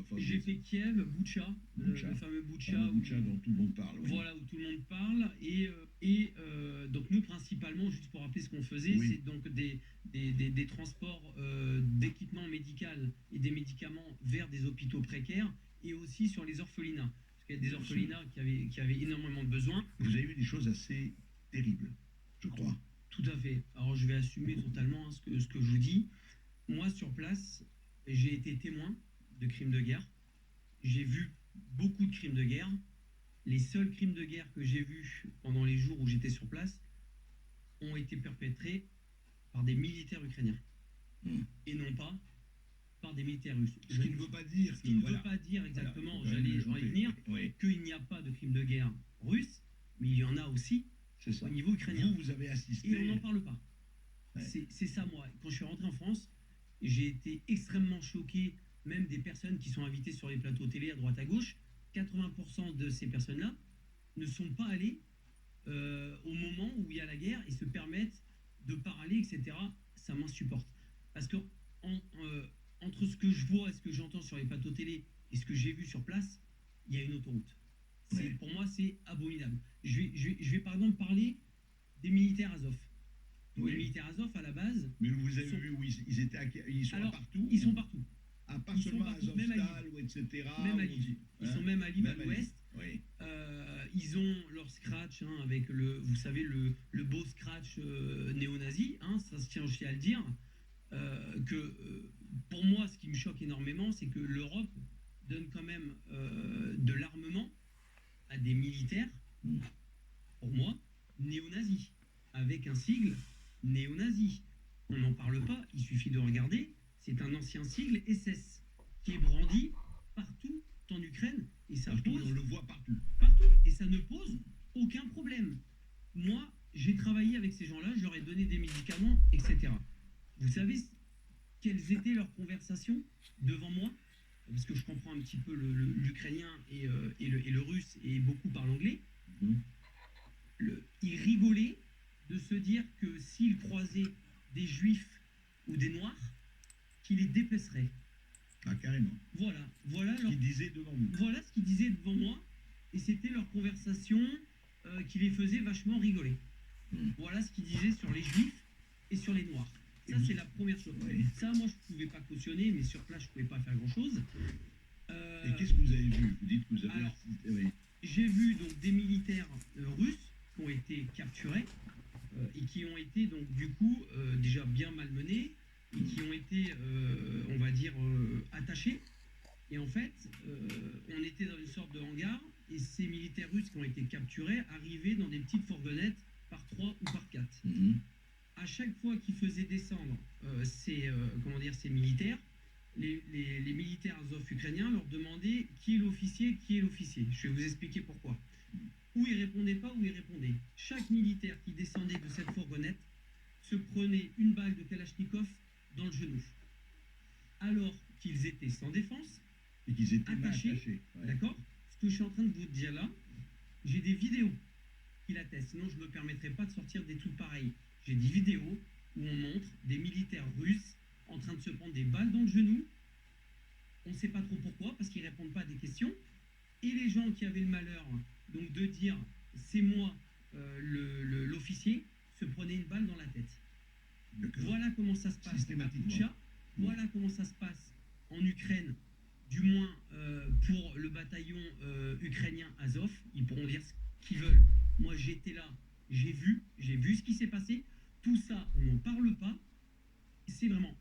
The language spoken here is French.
Enfin, J'ai fait Kiev, Boutcha, Boutcha. le fameux Boutcha, Fameux Boutcha dont tout le monde parle. Oui. voilà, où tout le monde parle. Donc nous, principalement, juste pour rappeler ce qu'on faisait, Oui. c'est donc des transports d'équipements médical et des médicaments vers des hôpitaux précaires et aussi sur les orphelinats. Parce qu'il y a des Bien sûr. orphelinats qui avaient énormément de besoins. Vous avez vu des choses assez terribles, je crois. Tout à fait. Alors je vais assumer totalement hein, ce que je vous dis. Moi, sur place, j'ai été témoin de crimes de guerre. J'ai vu beaucoup de crimes de guerre. Les seuls crimes de guerre que j'ai vus pendant les jours où j'étais sur place ont été perpétrés par des militaires ukrainiens Hmm. et non pas par des militaires russes. Ce qui ne veut pas dire Ce qui ne voilà. veut pas dire exactement, Voilà, j'allais y ajouter. venir, Oui, qu'il n'y a pas de crimes de guerre russes, mais il y en a aussi c'est ça. au niveau ukrainien. Vous avez assisté. Et on n'en parle pas. Ouais. C'est ça, moi. Quand je suis rentré en France, j'ai été extrêmement choqué, même des personnes qui sont invitées sur les plateaux télé à droite à gauche. 80% de ces personnes-là ne sont pas allées au moment où il y a la guerre et se permettent de parler, etc. Ça m'insupporte. Parce que entre ce que je vois et ce que j'entends sur les plateaux télé et ce que j'ai vu sur place, il y a une autoroute. Ouais. Pour moi, c'est abominable. Je vais par exemple parler des militaires Azov. Oui. Les militaires Azov, à la base, Mais vous avez sont- vu où ils étaient, ils sont alors, partout. ils sont partout. Ah, pas ils sont seulement à partout, même à Azovstal ou etc. Même à où Lviv. on dit, Ils hein, sont même à Lviv à même à l'ouest. Oui. Ils ont leur scratch hein, avec vous savez, le beau scratch néo-nazi. Hein, ça se tient aussi à le dire. Pour moi, ce qui me choque énormément, c'est que l'Europe donne quand même de l'armement à des militaires, Mm. pour moi, néo-nazis, avec un sigle néo-nazi. On n'en parle pas, il suffit de regarder. C'est un ancien sigle SS qui est brandi partout en Ukraine et ça Partout, pose on le voit partout. partout et ça ne pose aucun problème. Moi, j'ai travaillé avec ces gens-là, je leur ai donné des médicaments, etc. Vous savez quelles étaient leurs conversations devant moi? Parce que je comprends un petit peu l'ukrainien et le russe et beaucoup parlent anglais. Mhm. Ils rigolaient de se dire que s'ils croisaient des juifs ou des noirs, qu'ils les dépeceraient. Ah, carrément. Voilà Ce qu'ils disaient devant vous. voilà ce qu'ils disaient devant moi, et c'était leur conversation qui les faisait vachement rigoler. Mm. Voilà ce qu'ils disaient sur les juifs et sur les noirs. Ça, Et c'est la première chose. Oui. Ça, moi, je ne pouvais pas cautionner, mais sur place, je ne pouvais pas faire grand-chose. Et qu'est-ce que vous avez vu? Vous dites que vous avez alors, assisté. Oui. J'ai vu donc des militaires russes qui ont été capturés et qui ont été donc du coup déjà bien malmenés et qui ont été, on va dire, attachés. Et en fait, on était dans une sorte de hangar et ces militaires russes qui ont été capturés arrivaient dans des petites fourgonnettes par 3 ou par 4. Mhm. À chaque fois qu'ils faisaient descendre ces militaires, les militaires azov ukrainiens leur demandaient qui est l'officier, qui est l'officier. Je vais vous expliquer pourquoi. Ou ils répondaient pas, ou ils répondaient. Chaque militaire qui descendait de cette fourgonnette se prenait une balle de Kalachnikov dans le genou. Alors qu'ils étaient sans défense, Et qu'ils étaient mal attachés. attachés. Ouais. D'accord? Ce que je suis en train de vous dire là, j'ai des vidéos qui l'attestent. Sinon, je ne me permettrai pas de sortir des trucs pareils. J'ai des vidéos où on montre des militaires russes en train de se prendre des balles dans le genou. On ne sait pas trop pourquoi, parce qu'ils ne répondent pas à des questions. Et les gens qui avaient le malheur donc de dire c'est moi l'officier, se prenaient une balle dans la tête. D'accord. Voilà comment ça se passe à Systématiquement. Boutcha. Voilà comment ça se passe en Ukraine, du moins pour le bataillon ukrainien Azov. Ils pourront dire ce qu'ils veulent. Moi, j'étais là, j'ai vu ce qui s'est passé. Tout ça, on n'en parle pas. C'est vraiment